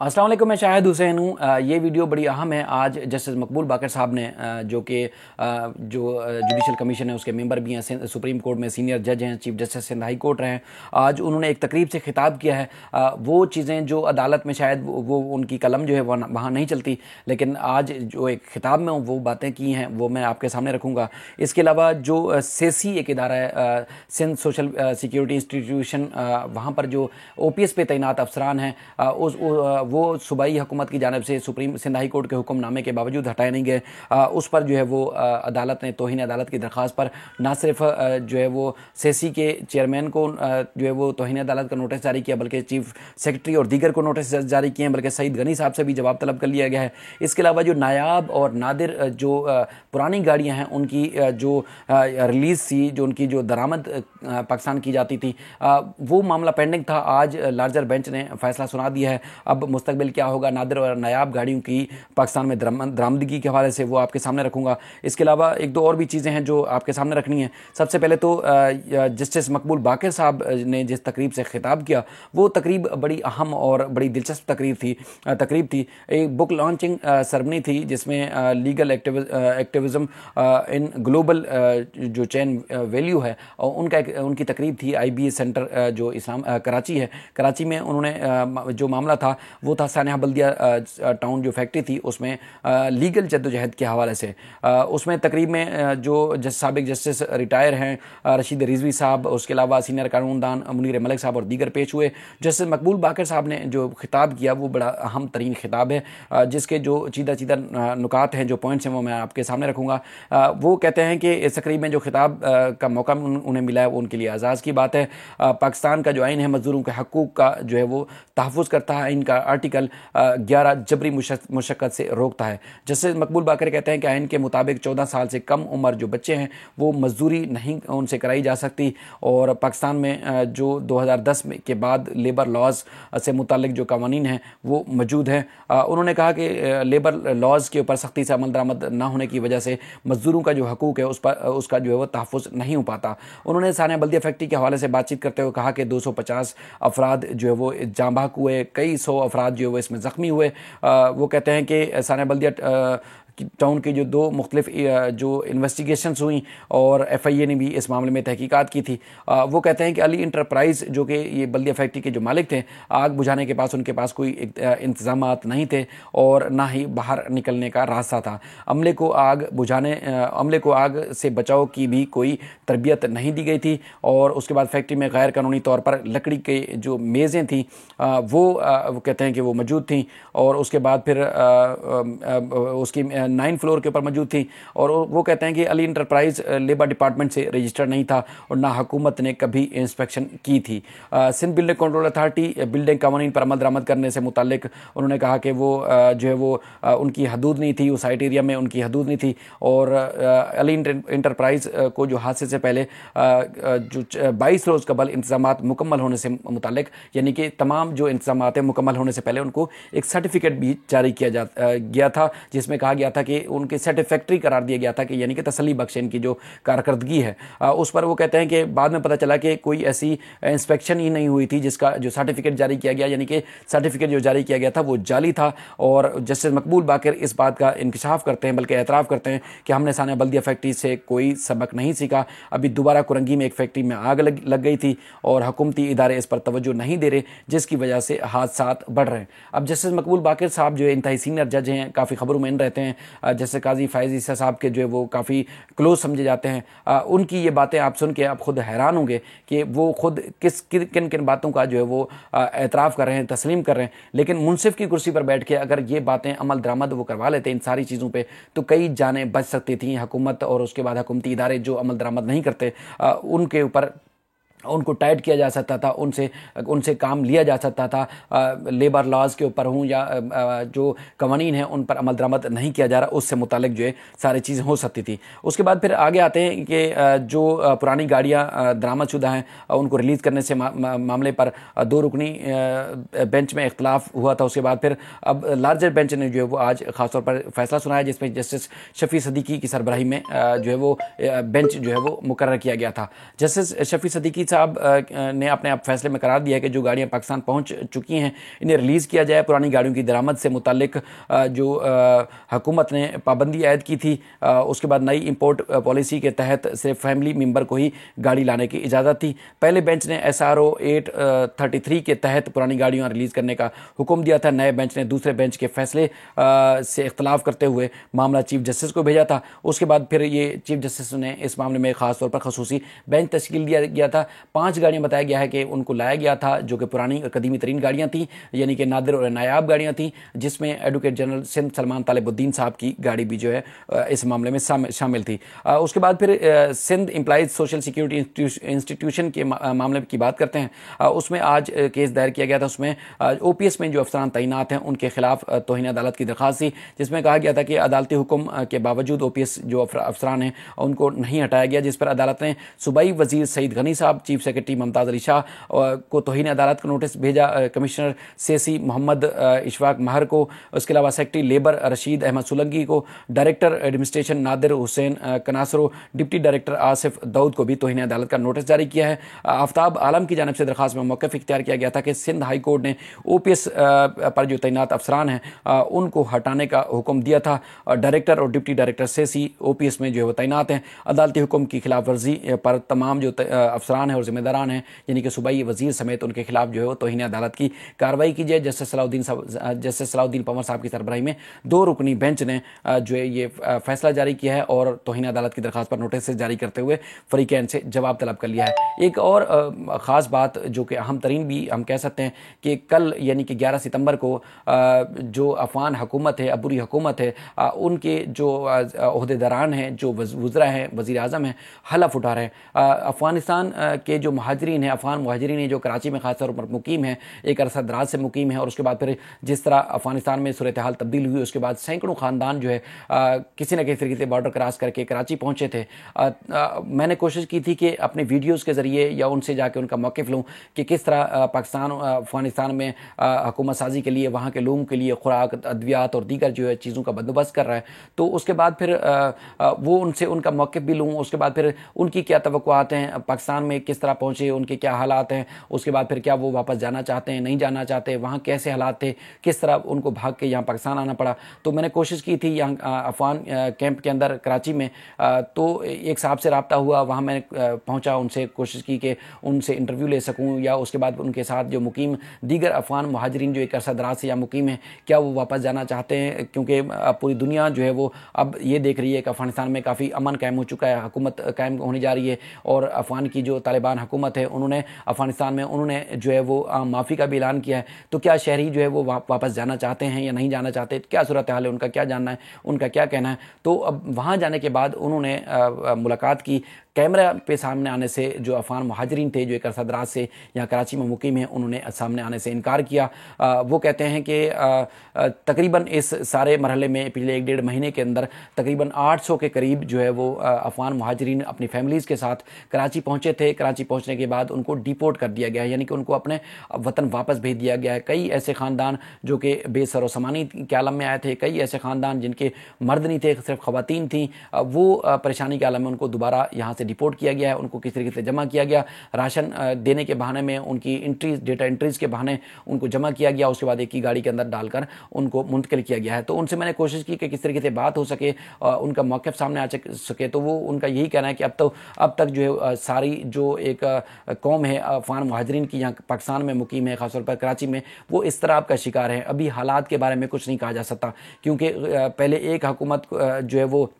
अस्सलाम वालेकुम, मैं शाहिद हुसैन हूँ। ये वीडियो बड़ी अहम है। आज जस्टिस मकबूल बाकर साहब ने जो कि जुडिशल कमीशन है उसके मेंबर भी हैं, सुप्रीम कोर्ट में सीनियर जज हैं, chief justice Sindh high court रहे हैं। आज उन्होंने एक तकरीब से खिताब किया है। वो चीज़ें जो अदालत में शायद वो उनकी कलम जो है वहाँ नहीं चलती, लेकिन आज जो एक खिताब में वो बातें की हैं वो मैं आपके सामने रखूँगा। इसके अलावा जो सेसी एक इदारा है, सिंध सोशल सिक्योरिटी इंस्टीट्यूशन, वहाँ पर जो OPS पे तैनात अफसरान हैं, वो सूबाई हुकूमत की जानिब से सुप्रीम सिंध हाई कोर्ट के हुक्मनामे के बावजूद हटाए नहीं गए। उस पर जो है वो अदालत ने तौहीन अदालत की दरख्वास्त पर ना सिर्फ जो है वो सेसी के चेयरमैन को जो है वो तौहीन अदालत का नोटिस जारी किया, बल्कि चीफ सेक्रेटरी और दीगर को नोटिस जारी किए हैं, बल्कि सईद गनी साहब से भी जवाब तलब कर लिया गया है। इसके अलावा जो नायाब और नादिर जो पुरानी गाड़ियाँ हैं उनकी जो रिलीज़ थी, जो उनकी जो दरामद पाकिस्तान की जाती थी, वो मामला पेंडिंग था। आज लार्जर बेंच ने फैसला सुना दिया है। अब मुस्तकबिल क्या होगा नादिर और नायाब गाड़ियों की पाकिस्तान में दरामदगी के हवाले से वो आपके सामने रखूंगा। इसके अलावा एक दो और भी चीज़ें हैं जो आपके सामने रखनी है। सबसे पहले तो जस्टिस मकबूल बाकर साहब ने जिस तकरीब से खिताब किया वो तकरीब बड़ी अहम और बड़ी दिलचस्प तकरीब थी। एक बुक लॉन्चिंग सरमनी थी जिसमें लीगल एक्टिविज़म इन ग्लोबल जो चैन वैल्यू है उनकी तकरीब थी। IBA सेंटर जो इस्लाम कराची है, कराची में उन्होंने जो मामला था वो था सानिया बल्दिया टाउन जो फैक्ट्री थी उसमें लीगल जद्दोजहद के हवाले से। उसमें तकरीब में जो साबिक जस्टिस रिटायर हैं रशीद रिजवी साहब, उसके अलावा सीनियर कानूनदान मुनीर मलिक साहब और दीगर पेश हुए। जस्टिस मकबूल बाकर साहब ने जो खिताब किया वो बड़ा अहम तरीन खिताब है, जिसके जो चीदा नुकात हैं, जो पॉइंट्स हैं वो मैं आपके सामने रखूँगा। वो कहते हैं कि इस तकरीब में जो खिताब का मौका उन्हें मिला है वो उनके लिए एजाज़ की बात है। पाकिस्तान का जो आइन है मजदूरों के हकूक़ का जो है वो तहफ़्फ़ुज़ करता है। आइन का आर्टिकल 11 जबरी मुशक्क़त से रोकता है। जस्टिस मकबूल बाकर कहते हैं कि आइन के मुताबिक 14 साल से कम उम्र जो बच्चे हैं वो मजदूरी नहीं उनसे कराई जा सकती। और पाकिस्तान में जो 2010 के बाद लेबर लॉज से मुतालिक जो कवानीन हैं वो मौजूद हैं। उन्होंने कहा कि लेबर लॉज के ऊपर सख्ती से अमल दरामद ना होने की वजह से मजदूरों का जो हकूक़ है उसका जो है वो तहफ़्फ़ुज़ नहीं हो पाता। उन्होंने सानिया बल्दिया फैक्ट्री के हवाले से बातचीत करते हुए कहा कि 250 अफराद जो है वो जाँ बहक हुए, कई 100 अफराद जो है वो इसमें ज़ख्मी हुए। वो कहते हैं कि सानिया बल्दिया टाउन की जो दो मुख्तलिफ जो इन्वेस्टिगेशंस हुई और FIA ने भी इस मामले में तहकीकात की थी। वो कहते हैं कि अली इंटरप्राइज़ जो कि ये बल्दिया फैक्ट्री के जो मालिक थे, आग बुझाने के पास उनके पास कोई इंतज़ामात नहीं थे और ना ही बाहर निकलने का रास्ता था। अमले को आग से बचाव की भी कोई तरबियत नहीं दी गई थी। और उसके बाद फैक्ट्री में गैर कानूनी तौर पर लकड़ी के जो मेज़ें थीं वो कहते हैं कि वो मौजूद थीं। और उसके बाद फिर उसकी 9 फ्लोर के ऊपर मौजूद थी। और वो कहते हैं कि अली इंटरप्राइज़ लेबर डिपार्टमेंट से रजिस्टर्ड नहीं था और ना हुकूमत ने कभी इंस्पेक्शन की थी। Sindh building control authority building कानून पर अमल दरामद करने से मुतालिक उन्होंने कहा कि वो जो है वो उनकी हदूद नहीं थी, उस साइट एरिया में उनकी हदूद नहीं थी। और अली इंटरप्राइज़ को जो हादसे से पहले जो 22 रोज़ कबल इंतजामात मुकम्मल होने से मुतालिक, यानी कि तमाम जो इंतजामात हैं मुकम्मल होने से पहले उनको एक सर्टिफिकेट भी जारी किया गया था, जिसमें कहा गया था कि उनके सेटिस्फैक्ट्री करार दिया गया था कि यानी कि तसल्ली बख्श इनकी जो कारकर्दगी है। उस पर वो कहते हैं कि बाद में पता चला कि कोई ऐसी इंस्पेक्शन ही नहीं हुई थी जिसका जो सर्टिफिकेट जारी किया गया, यानी कि सर्टिफिकेट जो जारी किया गया था वो जाली था। और जस्टिस मकबूल बाकर इस बात का इंकशाफ करते हैं, बल्कि एतराफ़ करते हैं कि हमने सानिया बल्दिया फैक्ट्री से कोई सबक नहीं सीखा। अभी दोबारा कुरंगी में एक फैक्ट्री में आग लग गई थी और हुकूमती इदारे इस पर तवज्जो नहीं दे रहे, जिसकी वजह से हादसात बढ़ रहे हैं। अब जस्टिस मकबूल बाकर साहब जो इंतहाई सीनियर जज हैं, काफ़ी खबरों में रहते हैं, जैसे काजी फ़ैज़ ईसा साहब के जो है वो काफ़ी क्लोज समझे जाते हैं। उनकी ये बातें आप सुन के आप खुद हैरान होंगे कि वो खुद किन किन बातों का जो है वो एतराफ़ कर रहे हैं, तस्लीम कर रहे हैं। लेकिन मुनसिफ की कुर्सी पर बैठ के अगर ये बातें अमल दरामद वो करवा लेते इन सारी चीज़ों पे तो कई जानें बच सकती थी। हुकूमत और उसके बाद हुकूमती इदारे जो अमल दरामद नहीं करते उनके ऊपर उनको टाइट किया जा सकता था, उनसे काम लिया जा सकता था। लेबर लॉज के ऊपर हूँ या जो कवानीन हैं उन पर अमल दरामद नहीं किया जा रहा, उससे मुतालिक जो है सारी चीज़ें हो सकती थी। उसके बाद फिर आगे आते हैं कि जो पुरानी गाड़ियाँ दरामदशुदा हैं उनको रिलीज़ करने से मामले पर 2 रुकनी बेंच में इख्तलाफ हुआ था। उसके बाद फिर अब लार्जर बेंच ने जो है वो आज ख़ासतौर पर फैसला सुनाया, जिसमें जस्टिस शफ़ी सदीकी की सरबराही में जो है वो बेंच जो है वो मुकर्रर किया गया था। जस्टिस शफ़ी सदीकी सईद साहब ने अपने आप फैसले में करार दिया है कि जो गाड़ियाँ पाकिस्तान पहुँच चुकी हैं इन्हें रिलीज़ किया जाए। पुरानी गाड़ियों की दरामद से मुतालिक जो हुकूमत ने पाबंदी आयद की थी, उसके बाद नई इंपोर्ट पॉलिसी के तहत सिर्फ फैमिली मेंबर को ही गाड़ी लाने की इजाज़त थी। पहले बेंच ने SRO 833 के तहत पुरानी गाड़ियाँ रिलीज़ करने का हुक्म दिया था। नए बेंच ने दूसरे बेंच के फैसले से इख्तलाफ करते हुए मामला चीफ जस्टिस को भेजा था। उसके बाद फिर ये चीफ जस्टिस ने इस मामले में ख़ास तौर पर खसूसी बेंच तश्कील दिया गया था। 5 गाड़ियाँ बताया गया है कि उनको लाया गया था जो कि पुरानी कदीमी तरीन गाड़ियाँ थीं, यानी कि नादिर और नायाब गाड़ियाँ थीं, जिसमें एडवोकेट जनरल सिंध सलमान तालिबुद्दीन साहब की गाड़ी भी जो है इस मामले में शामिल थी। उसके बाद फिर Sindh employees social security institution के मामले की बात करते हैं। उसमें आज केस दायर किया गया था। उसमें OPS में जो अफसरान तैनात हैं उनके खिलाफ तौहीन अदालत की दरख्वास्त थी, जिसमें कहा गया था कि अदालती हुक्म के बावजूद OPS जो अफसरान हैं उनको नहीं हटाया गया, जिस पर अदालत ने सूबाई वजीर सईद गनी साहब, चीफ सेक्रेटरी मुमताज़ अली शाह को तौहीन अदालत का नोटिस भेजा, कमिश्नर सेसी मोहम्मद इशफाक महर को, उसके अलावा सेक्रेटरी लेबर रशीद अहमद सुलंगी को, director administration Nadir Hussain Kanasro, deputy director Asif Daud को भी तौहीन अदालत का नोटिस जारी किया है। आफ्ताब आलम की जानिब से दरख्वास्त में मौक़िफ़ इख्तियार किया गया था कि सिंध हाई कोर्ट ने OPS पर जो तैनात अफसरान हैं उनको हटाने का हुक्म दिया था। डायरेक्टर और डिप्टी डायरेक्टर सेसी OPS में जो है वो तैनात हैं। अदालती हुक्म की खिलाफ वर्जी पर तमाम जो अफसरान हैं और जिम्मेदारान हैं, यानी कि सूबाई वजीर समेत, उनके खिलाफ जो है वो तौहीन अदालत की कार्रवाई की जाए। जस्टिस सलाउद्दीन पंवर साहब की सरबराही में 2 रुकनी बेंच ने जो है ये फैसला जारी किया है और तौहीन अदालत की दरख्वास्त पर नोटिस जारी करते हुए फरीकैन से जवाब तलब कर लिया है। एक और ख़ास बात जो कि अहम तरीन भी हम कह सकते हैं कि कल यानी कि 11 सितंबर को जो अफगान हुकूमत है, अबूरी हुकूमत है, उनके जो ओहदेदारान हैं, जो वज़रा हैं, वज़ीर आज़म हैं, हलफ उठा रहे हैं। अफ़गानिस्तान के जो महाजरीन हैं, अफ़गान महाजरीन हैं जो कराची में ख़ास तौर पर मुकीम हैं, एक अरसा दराज से मुकीम है, और उसके बाद फिर जिस तरह अफ़गानिस्तान में सूरत हाल तब्दील हुई, उसके बाद सैकड़ों ख़ानदान जो है किसी न किसी तरीके से बॉर्डर क्रॉस करके कराची पहुँचे थे। मैंने कोशिश की थी कि अपने वीडियोज़ के ज़रिए या उनसे जाके उनका मौक़िफ़ लूँ कि किस तरह पाकिस्तान अफ़गानिस्तान में हुकूमत साजी के लिए वहाँ के लोगों के लिए खुराक, अद्वियात और दीगर जो है चीज़ों का बंदोबस्त कर रहा है। तो उसके बाद फिर वो उनसे उनका मौक़िफ़ भी लूँ, उसके बाद फिर उनकी क्या तवक्कुआत हैं, पाकिस्तान में किस तरह पहुँचे, उनके क्या हालात हैं, उसके बाद फिर क्या वो वापस जाना चाहते हैं, नहीं जाना चाहते, वहाँ कैसे हालात थे, किस तरह उनको भाग के यहाँ पाकिस्तान आना पड़ा। तो मैंने कोशिश की थी यहाँ अफ़गान कैंप के अंदर कराची में, तो एक साहब से रब्ता हुआ, वहाँ मैं पहुँचा, उनसे कोशिश की कि उनसे इंटरव्यू ले सकूँ, या उसके बाद उनके साथ जो मुकीम दीगर अफ़गान महाजरीन जो एक अरसा दराज से यहाँ मुकीम हैं, क्या वो वापस जाना चाहते हैं, क्योंकि पूरी दुनिया जो है वो अब ये देख रही है कि अफ़गानिस्तान में काफ़ी अमन कायम हो चुका है, हुकूमत कायम होने जा रही है, और अफ़गान की जो तालिबान हुकूमत है उन्होंने अफ़गानिस्तान में उन्होंने जो है वो माफ़ी का भी ऐलान किया है। तो क्या शहरी जो है वो वापस जाना चाहते हैं या नहीं जाना चाहते, क्या सूरत हाल है, उनका क्या जानना है, उनका क्या कहना है। तो अब वहाँ जाने के बाद उन्होंने मुलाकात की। कैमरा पे सामने आने से जो अफ़गान महाजरीन थे जो एक अरसा दराज से यहाँ कराची में मुकीम हैं, उन्होंने सामने आने से इनकार किया। वो कहते हैं कि तकरीबन इस सारे मरहले में पिछले 1-1.5 महीने के अंदर तकरीबन 800 के करीब जो है वो अफ़गान महाजरीन अपनी फैमिलीज़ के साथ कराची पहुँचे थे। कराची पहुँचने के बाद उनको डिपोर्ट कर दिया गया है, यानी कि उनको अपने वतन वापस भेज दिया गया है। कई ऐसे ख़ानदान जो कि बेसरोसमानी के आलम में आए थे, कई ऐसे ख़ानदान जिनके मर्द नहीं थे, सिर्फ ख़वातीन थीं, वो परेशानी के आलम में उनको दोबारा यहाँ से डिपोर्ट किया गया है। उनको किस तरीके से जमा किया गया, राशन देने के बहाने में, उनकी एंट्रीज, डेटा एंट्रीज़ के बहाने उनको जमा किया गया, उसके बाद एक ही गाड़ी के अंदर डालकर उनको मुंतकिल किया गया है। तो उनसे मैंने कोशिश की कि किस तरीके से बात हो सके, उनका मौक़िफ़ सामने आ सके। तो वो उनका यही कहना है कि अब तक जो है सारी जो एक कौम है अफ़गान महाजरीन की यहाँ पाकिस्तान में मुकीम है, ख़ासतौर पर कराची में, वो इस तरह का शिकार है। अभी हालात के बारे में कुछ नहीं कहा जा सकता, क्योंकि पहले एक हुकूमत जो है वो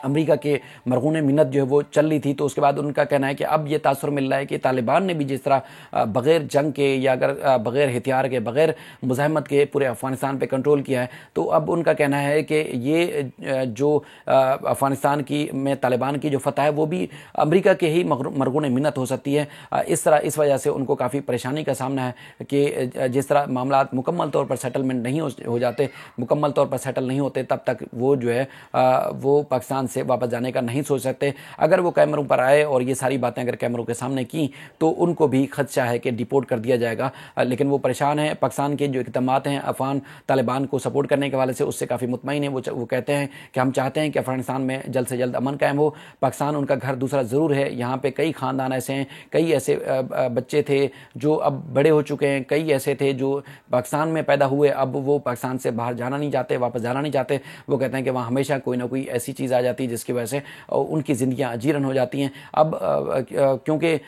अमेरिका के मरहून मिन्नत जो है वो चल रही थी, तो उसके बाद उनका कहना है कि अब ये तासुर मिल रहा है कि तालिबान ने भी जिस तरह बग़ैर जंग के या अगर बग़ैर हथियार के, बग़ैर मुज़ाहमत के पूरे अफ़गानिस्तान पे कंट्रोल किया है, तो अब उनका कहना है कि ये जो अफ़गानिस्तान की में तालिबान की जो फ़तह है वो भी अमेरिका के ही मरहून मिन्नत हो सकती है। इस वजह से उनको काफ़ी परेशानी का सामना है कि जिस तरह मामला मुकम्मल तौर पर सेटलमेंट नहीं हो जाते, मुकम्मल तौर पर सेटल नहीं होते, तब तक वो जो है वो पाकिस्तान से वापस जाने का नहीं सोच सकते। अगर वो कैमरों पर आए और ये सारी बातें अगर कैमरों के सामने की तो उनको भी खदशा है कि डिपोर्ट कर दिया जाएगा। लेकिन वो परेशान है। पाकिस्तान के जो इक़दामात हैं अफ़गान तालिबान को सपोर्ट करने के हवाले से, उससे काफ़ी मुतमईन है। वो कहते हैं कि हम चाहते हैं कि अफगानिस्तान में जल्द से जल्द अमन कायम हो। पाकिस्तान उनका घर दूसरा ज़रूर है। यहाँ पे कई ख़ानदान ऐसे हैं, कई ऐसे बच्चे थे जो अब बड़े हो चुके हैं, कई ऐसे थे जो पाकिस्तान में पैदा हुए, अब वो पाकिस्तान से बाहर जाना नहीं चाहते, वापस जाना नहीं चाहते। वो कहते हैं कि वहाँ हमेशा कोई ना कोई ऐसी चीज़ आ जाती है जिसकी वजह से उनकी ज़िंदगियाँ अजीरन हो जाती हैं। अब क्योंकि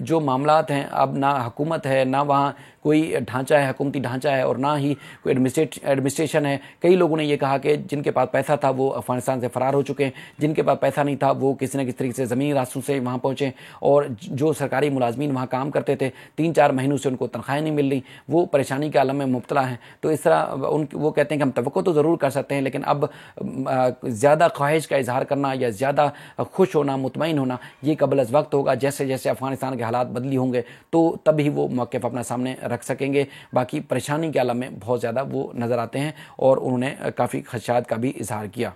जो मामलात हैं, अब ना हुकूमत है, ना वहाँ कोई ढांचा है, हुकूमती ढांचा है, और ना ही कोई एडमिनिस्ट्रेशन है। कई लोगों ने ये कहा कि जिनके पास पैसा था वो अफगानिस्तान से फ़रार हो चुके हैं, जिनके पास पैसा नहीं था वो किसी न किसी तरीके से ज़मीनी रास्तों से वहाँ पहुँचे, और जो सरकारी मुलाजमीन वहाँ काम करते थे 3-4 महीनों से उनको तनख्वाहें नहीं मिल रही, वो परेशानी के आलम में मुब्तला हैं। तो इस तरह वो कहते हैं कि हम तवक्को तो ज़रूर कर सकते हैं, लेकिन अब ज़्यादा ख्वाहिश का इजहार करना या ज़्यादा खुश होना, मुतमईन होना, ये कबल अज़ वक्त होगा। जैसे जैसे अफगानिस्तान के हालात बदली होंगे तो तभी वो मौक़िफ़ अपना सामने रख सकेंगे। बाकी परेशानी के आलम में बहुत ज़्यादा वो नज़र आते हैं और उन्होंने काफ़ी खदशात का भी इजहार किया।